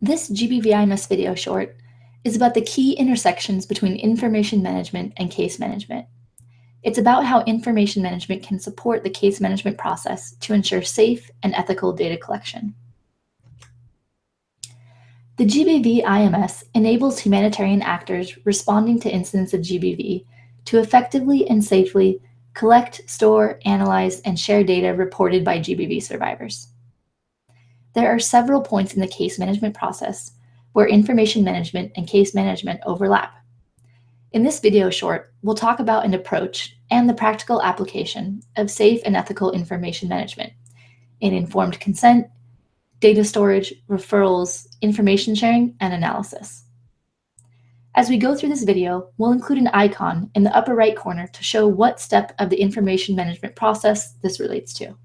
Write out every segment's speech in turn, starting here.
This GBV video short is about the key intersections between information management and case management. It's about how information management can support the case management process to ensure safe and ethical data collection. The GBV IMS enables humanitarian actors responding to incidents of GBV to effectively and safely collect, store, analyze, and share data reported by GBV survivors. There are several points in the case management process where information management and case management overlap. In this video short, we'll talk about an approach and the practical application of safe and ethical information management in informed consent, data storage, referrals, information sharing, and analysis. As we go through this video, we'll include an icon in the upper right corner to show what step of the information management process this relates to.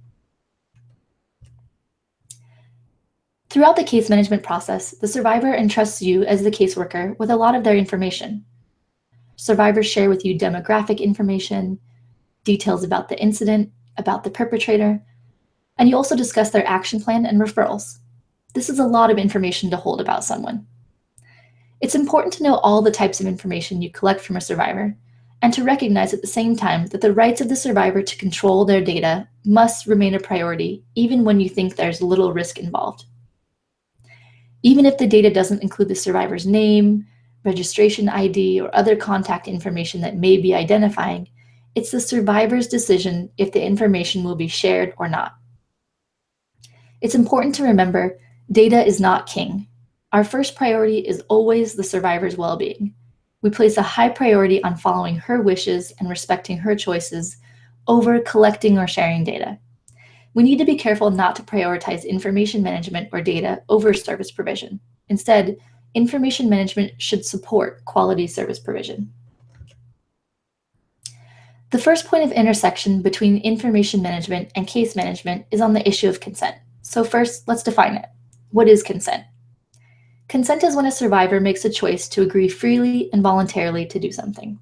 Throughout the case management process, the survivor entrusts you as the caseworker with a lot of their information. Survivors share with you demographic information, details about the incident, about the perpetrator, and you also discuss their action plan and referrals. This is a lot of information to hold about someone. It's important to know all the types of information you collect from a survivor, and to recognize at the same time that the rights of the survivor to control their data must remain a priority, even when you think there's little risk involved. Even if the data doesn't include the survivor's name, registration ID, or other contact information that may be identifying, it's the survivor's decision if the information will be shared or not. It's important to remember, data is not king. Our first priority is always the survivor's well-being. We place a high priority on following her wishes and respecting her choices over collecting or sharing data. We need to be careful not to prioritize information management or data over service provision. Instead, information management should support quality service provision. The first point of intersection between information management and case management is on the issue of consent. So first, let's define it. What is consent? Consent is when a survivor makes a choice to agree freely and voluntarily to do something.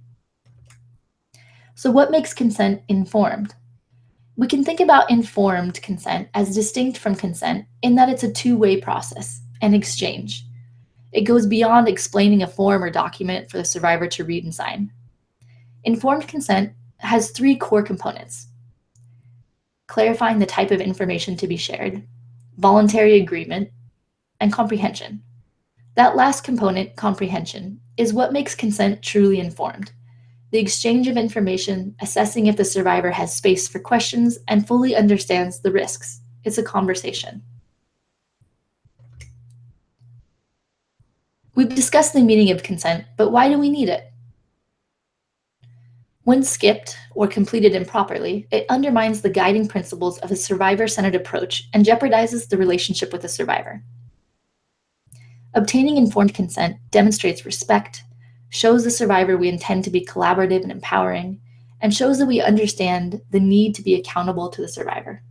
So what makes consent informed? We can think about informed consent as distinct from consent in that it's a two-way process, an exchange. It goes beyond explaining a form or document for the survivor to read and sign. Informed consent has three core components: clarifying the type of information to be shared, voluntary agreement, and comprehension. That last component, comprehension, is what makes consent truly informed. The exchange of information, assessing if the survivor has space for questions and fully understands the risks. It's a conversation. We've discussed the meaning of consent, but why do we need it? When skipped or completed improperly, it undermines the guiding principles of a survivor-centered approach and jeopardizes the relationship with the survivor. Obtaining informed consent demonstrates respect, shows the survivor we intend to be collaborative and empowering, and shows that we understand the need to be accountable to the survivor.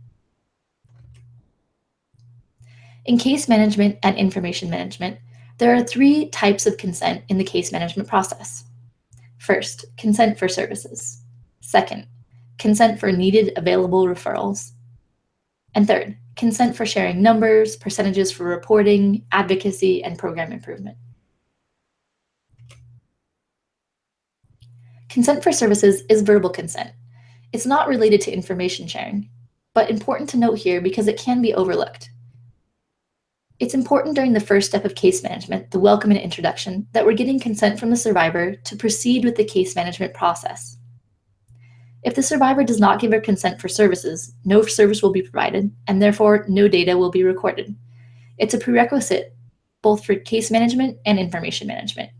In case management and information management, there are three types of consent in the case management process. First, consent for services. Second, consent for needed available referrals. And third, consent for sharing numbers, percentages for reporting, advocacy, and program improvement. Consent for services is verbal consent. It's not related to information sharing, but important to note here because it can be overlooked. It's important during the first step of case management, the welcome and introduction, that we're getting consent from the survivor to proceed with the case management process. If the survivor does not give her consent for services, no service will be provided, and therefore no data will be recorded. It's a prerequisite both for case management and information management.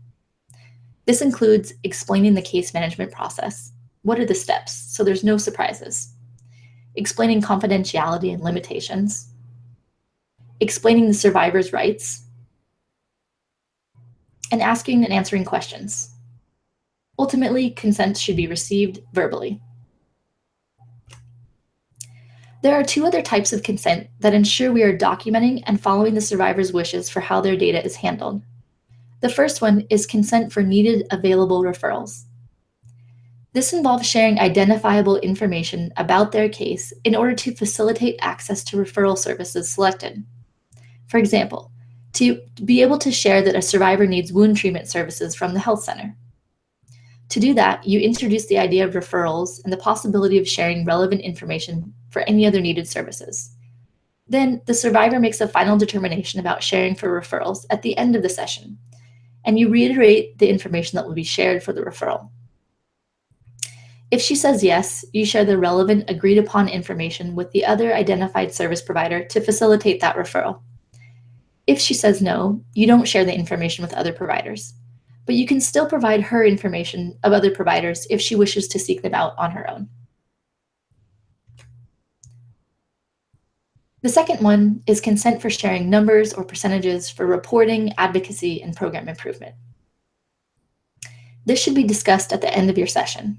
This includes explaining the case management process. What are the steps so there's no surprises? Explaining confidentiality and limitations. Explaining the survivor's rights. And asking and answering questions. Ultimately, consent should be received verbally. There are two other types of consent that ensure we are documenting and following the survivor's wishes for how their data is handled. The first one is consent for needed available referrals. This involves sharing identifiable information about their case in order to facilitate access to referral services selected. For example, To be able to share that a survivor needs wound treatment services from the health center. To do that, you introduce the idea of referrals and the possibility of sharing relevant information for any other needed services. Then the survivor makes a final determination about sharing for referrals at the end of the session, and you reiterate the information that will be shared for the referral. If she says yes, you share the relevant agreed upon information with the other identified service provider to facilitate that referral. If she says no, you don't share the information with other providers, but you can still provide her information of other providers if she wishes to seek them out on her own. The second one is consent for sharing numbers or percentages for reporting, advocacy, and program improvement. This should be discussed at the end of your session.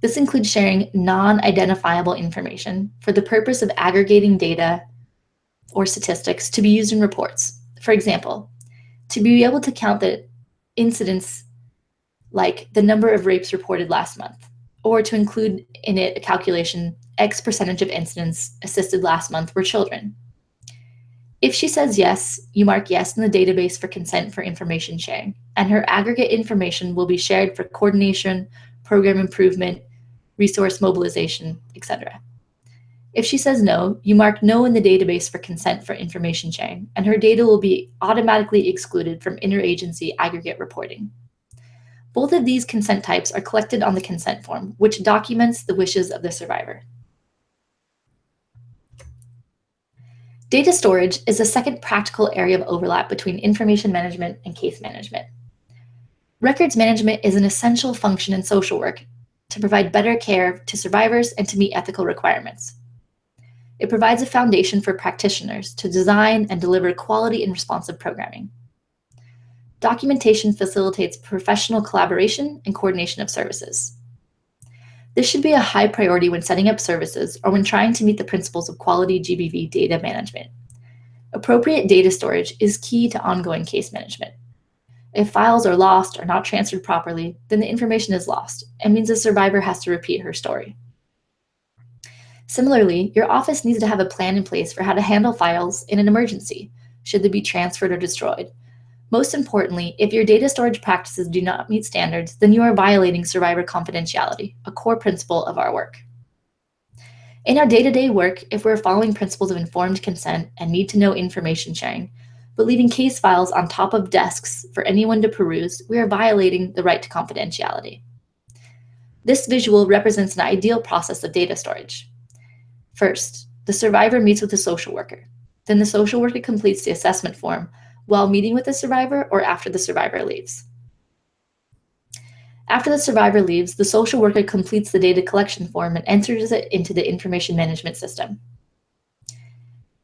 This includes sharing non-identifiable information for the purpose of aggregating data or statistics to be used in reports. For example, to be able to count the incidents like the number of rapes reported last month, or to include in it a calculation X percentage of incidents assisted last month were children. If she says yes, you mark yes in the database for consent for information sharing, and her aggregate information will be shared for coordination, program improvement, resource mobilization, etc. If she says no, you mark no in the database for consent for information sharing, and her data will be automatically excluded from interagency aggregate reporting. Both of these consent types are collected on the consent form, which documents the wishes of the survivor. Data storage is the second practical area of overlap between information management and case management. Records management is an essential function in social work to provide better care to survivors and to meet ethical requirements. It provides a foundation for practitioners to design and deliver quality and responsive programming. Documentation facilitates professional collaboration and coordination of services. This should be a high priority when setting up services or when trying to meet the principles of quality GBV data management. Appropriate data storage is key to ongoing case management. If files are lost or not transferred properly, then the information is lost and means the survivor has to repeat her story. Similarly, your office needs to have a plan in place for how to handle files in an emergency, should they be transferred or destroyed. Most importantly, if your data storage practices do not meet standards, then you are violating survivor confidentiality, a core principle of our work. In our day-to-day work, if we're following principles of informed consent and need to know information sharing, but leaving case files on top of desks for anyone to peruse, we are violating the right to confidentiality. This visual represents an ideal process of data storage. First, the survivor meets with the social worker. Then the social worker completes the assessment form while meeting with the survivor or after the survivor leaves. After the survivor leaves, the social worker completes the data collection form and enters it into the information management system.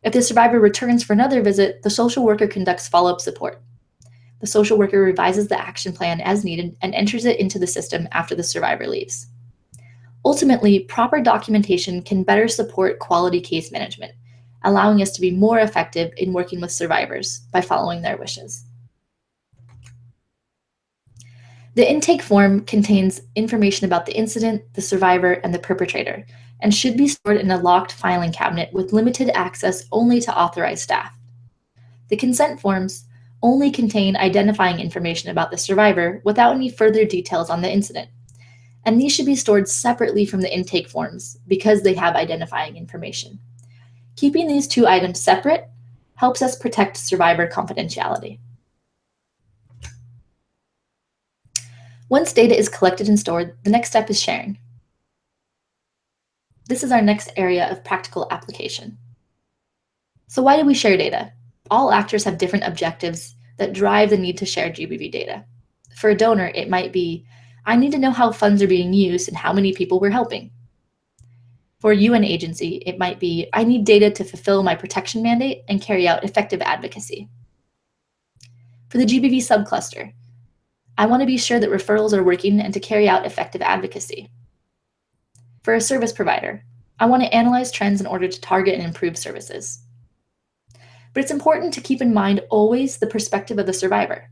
If the survivor returns for another visit, the social worker conducts follow-up support. The social worker revises the action plan as needed and enters it into the system after the survivor leaves. Ultimately, proper documentation can better support quality case management, allowing us to be more effective in working with survivors by following their wishes. The intake form contains information about the incident, the survivor, and the perpetrator, and should be stored in a locked filing cabinet with limited access only to authorized staff. The consent forms only contain identifying information about the survivor without any further details on the incident, and these should be stored separately from the intake forms because they have identifying information. Keeping these two items separate helps us protect survivor confidentiality. Once data is collected and stored, the next step is sharing. This is our next area of practical application. So why do we share data? All actors have different objectives that drive the need to share GBV data. For a donor, it might be, I need to know how funds are being used and how many people we're helping. For a UN agency, it might be, I need data to fulfill my protection mandate and carry out effective advocacy. For the GBV subcluster, I want to be sure that referrals are working and to carry out effective advocacy. For a service provider, I want to analyze trends in order to target and improve services. But it's important to keep in mind always the perspective of the survivor.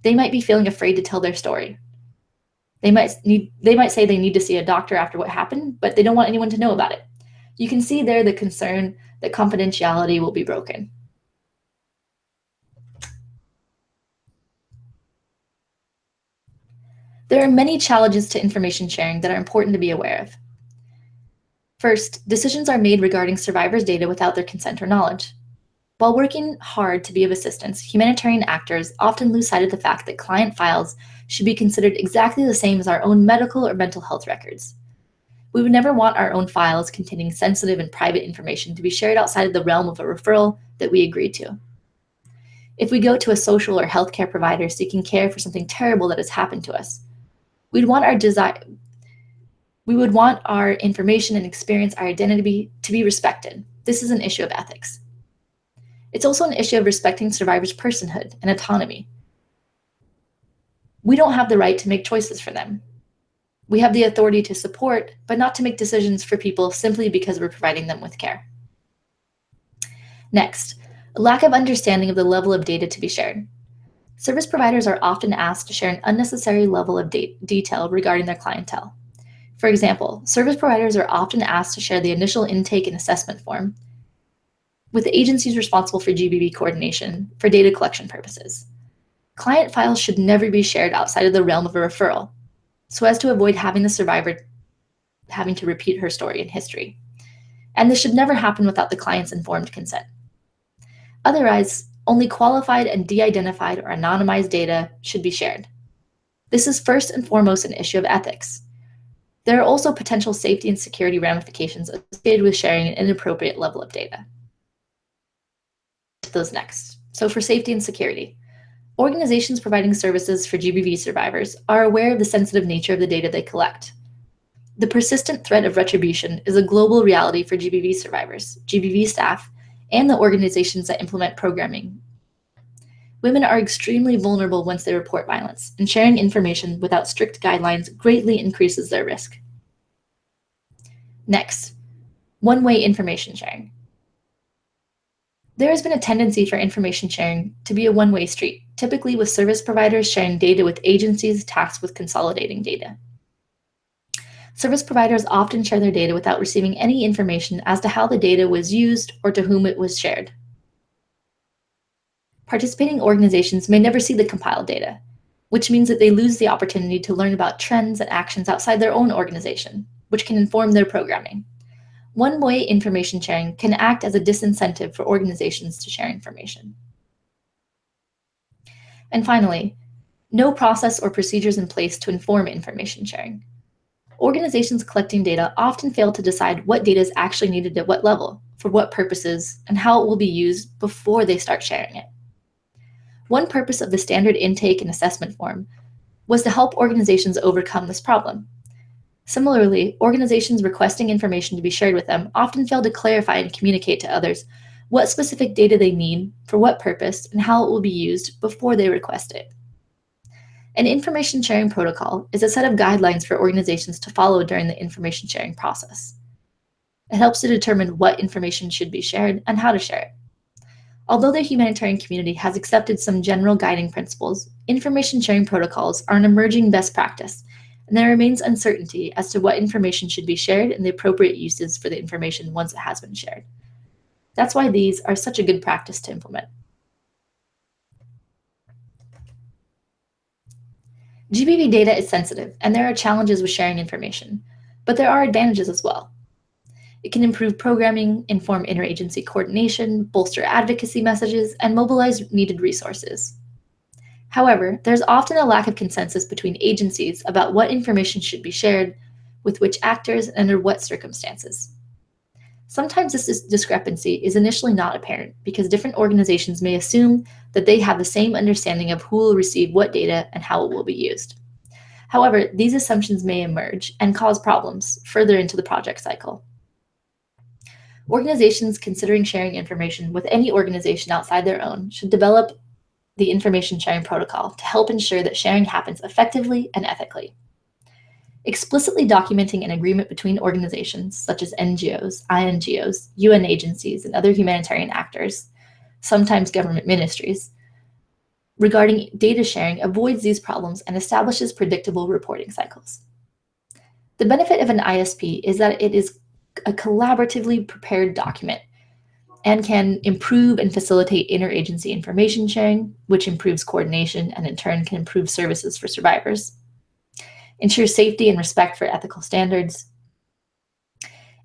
They might be feeling afraid to tell their story. They might say they need to see a doctor after what happened, but they don't want anyone to know about it. You can see there the concern that confidentiality will be broken. There are many challenges to information sharing that are important to be aware of. First, decisions are made regarding survivors' data without their consent or knowledge. While working hard to be of assistance, humanitarian actors often lose sight of the fact that client files should be considered exactly the same as our own medical or mental health records. We would never want our own files containing sensitive and private information to be shared outside of the realm of a referral that we agreed to. If we go to a social or healthcare provider seeking care for something terrible that has happened to us, we would want our information and experience, our identity, to be respected. This is an issue of ethics. It's also an issue of respecting survivors' personhood and autonomy. We don't have the right to make choices for them. We have the authority to support, but not to make decisions for people simply because we're providing them with care. Next, a lack of understanding of the level of data to be shared. Service providers are often asked to share an unnecessary level of detail regarding their clientele. For example, service providers are often asked to share the initial intake and assessment form with the agencies responsible for GBV coordination for data collection purposes. Client files should never be shared outside of the realm of a referral, so as to avoid having the survivor having to repeat her story and history. And this should never happen without the client's informed consent. Otherwise, only qualified and de-identified or anonymized data should be shared. This is first and foremost an issue of ethics. There are also potential safety and security ramifications associated with sharing an inappropriate level of data. Those next. So for safety and security, organizations providing services for GBV survivors are aware of the sensitive nature of the data they collect. The persistent threat of retribution is a global reality for GBV survivors, GBV staff, and the organizations that implement programming. Women are extremely vulnerable once they report violence, and sharing information without strict guidelines greatly increases their risk. Next, one-way information sharing. There has been a tendency for information sharing to be a one-way street, typically with service providers sharing data with agencies tasked with consolidating data. Service providers often share their data without receiving any information as to how the data was used or to whom it was shared. Participating organizations may never see the compiled data, which means that they lose the opportunity to learn about trends and actions outside their own organization, which can inform their programming. One-way information sharing can act as a disincentive for organizations to share information. And finally, no process or procedures in place to inform information sharing. Organizations collecting data often fail to decide what data is actually needed at what level, for what purposes, and how it will be used before they start sharing it. One purpose of the standard intake and assessment form was to help organizations overcome this problem. Similarly, organizations requesting information to be shared with them often fail to clarify and communicate to others what specific data they need, for what purpose, and how it will be used before they request it. An information sharing protocol is a set of guidelines for organizations to follow during the information sharing process. It helps to determine what information should be shared and how to share it. Although the humanitarian community has accepted some general guiding principles, information sharing protocols are an emerging best practice, and there remains uncertainty as to what information should be shared and the appropriate uses for the information once it has been shared. That's why these are such a good practice to implement. GBV data is sensitive, and there are challenges with sharing information, but there are advantages as well. It can improve programming, inform interagency coordination, bolster advocacy messages, and mobilize needed resources. However, there's often a lack of consensus between agencies about what information should be shared, with which actors, and under what circumstances. Sometimes this discrepancy is initially not apparent because different organizations may assume that they have the same understanding of who will receive what data and how it will be used. However, these assumptions may emerge and cause problems further into the project cycle. Organizations considering sharing information with any organization outside their own should develop the information sharing protocol to help ensure that sharing happens effectively and ethically. Explicitly documenting an agreement between organizations such as NGOs, INGOs, UN agencies, and other humanitarian actors, sometimes government ministries, regarding data sharing avoids these problems and establishes predictable reporting cycles. The benefit of an ISP is that it is a collaboratively prepared document and can improve and facilitate interagency information sharing, which improves coordination and in turn can improve services for survivors. ensure safety and respect for ethical standards,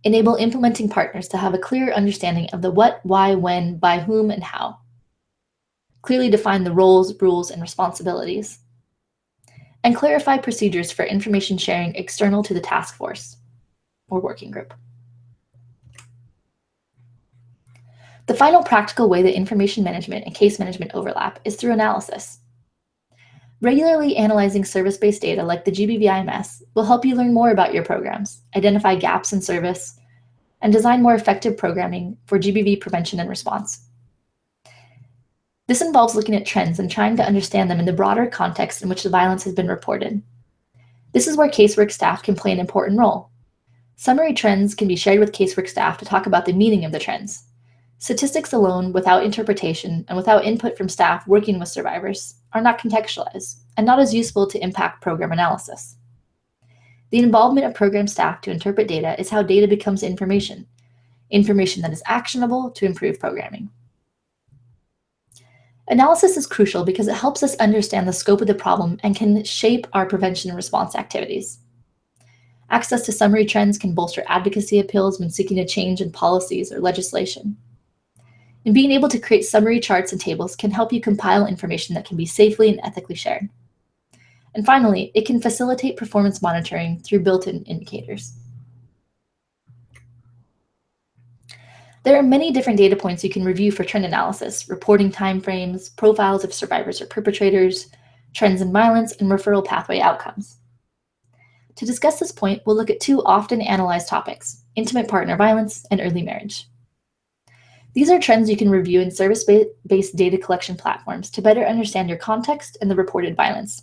enable implementing partners to have a clear understanding of the what, why, when, by whom, and how, clearly define the roles, rules, and responsibilities, and clarify procedures for information sharing external to the task force or working group. The final practical way that information management and case management overlap is through analysis. Regularly analyzing service-based data like the GBV IMS will help you learn more about your programs, identify gaps in service, and design more effective programming for GBV prevention and response. This involves looking at trends and trying to understand them in the broader context in which the violence has been reported. This is where casework staff can play an important role. Summary trends can be shared with casework staff to talk about the meaning of the trends. Statistics alone, without interpretation and without input from staff working with survivors, are not contextualized and not as useful to impact program analysis. The involvement of program staff to interpret data is how data becomes information that is actionable to improve programming. Analysis is crucial because it helps us understand the scope of the problem and can shape our prevention and response activities. Access to summary trends can bolster advocacy appeals when seeking a change in policies or legislation. And being able to create summary charts and tables can help you compile information that can be safely and ethically shared. And finally, it can facilitate performance monitoring through built-in indicators. There are many different data points you can review for trend analysis: reporting timeframes, profiles of survivors or perpetrators, trends in violence, and referral pathway outcomes. To discuss this point, we'll look at two often analyzed topics: intimate partner violence and early marriage. These are trends you can review in service-based data collection platforms to better understand your context and the reported violence.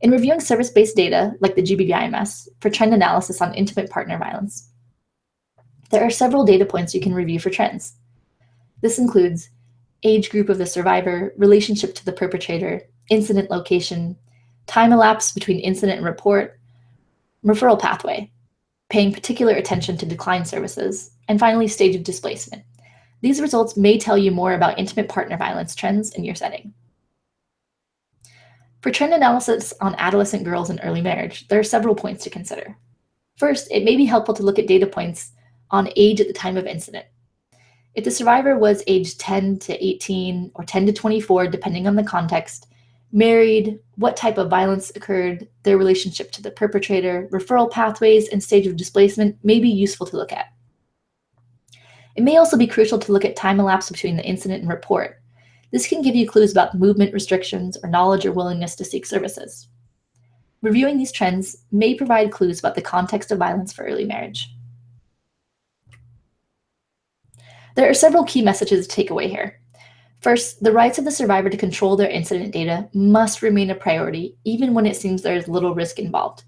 In reviewing service-based data, like the GBV IMS, for trend analysis on intimate partner violence, there are several data points you can review for trends. This includes age group of the survivor, relationship to the perpetrator, incident location, time elapsed between incident and report, referral pathway, paying particular attention to decline services, and finally, stage of displacement. These results may tell you more about intimate partner violence trends in your setting. For trend analysis on adolescent girls in early marriage, there are several points to consider. First, it may be helpful to look at data points on age at the time of incident. If the survivor was aged 10 to 18 or 10 to 24, depending on the context, married, what type of violence occurred, their relationship to the perpetrator, referral pathways, and stage of displacement may be useful to look at. It may also be crucial to look at time elapsed between the incident and report. This can give you clues about movement restrictions or knowledge or willingness to seek services. Reviewing these trends may provide clues about the context of violence for early marriage. There are several key messages to take away here. First, the rights of the survivor to control their incident data must remain a priority, even when it seems there is little risk involved.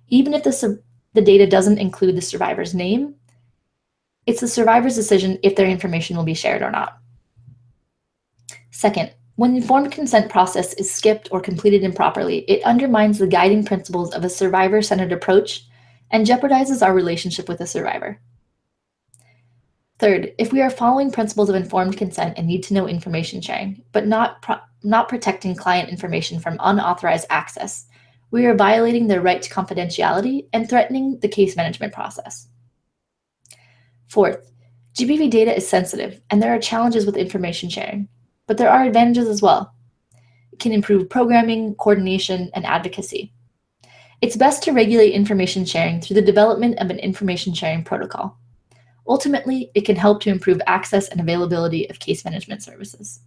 Even if the data doesn't include the survivor's name, it's the survivor's decision if their information will be shared or not. Second, when the informed consent process is skipped or completed improperly, it undermines the guiding principles of a survivor-centered approach and jeopardizes our relationship with the survivor. Third, if we are following principles of informed consent and need to know information sharing, but not protecting client information from unauthorized access, we are violating their right to confidentiality and threatening the case management process. Fourth, GBV data is sensitive and there are challenges with information sharing, but there are advantages as well. It can improve programming, coordination, and advocacy. It's best to regulate information sharing through the development of an information sharing protocol. Ultimately, it can help to improve access and availability of case management services.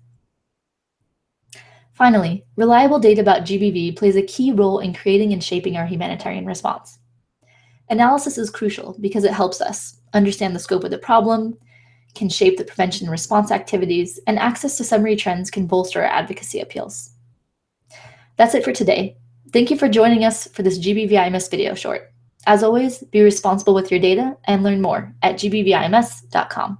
Finally, reliable data about GBV plays a key role in creating and shaping our humanitarian response. Analysis is crucial because it helps us understand the scope of the problem, can shape the prevention and response activities, and access to summary trends can bolster our advocacy appeals. That's it for today. Thank you for joining us for this GBV IMS video short. As always, be responsible with your data and learn more at gbvims.com.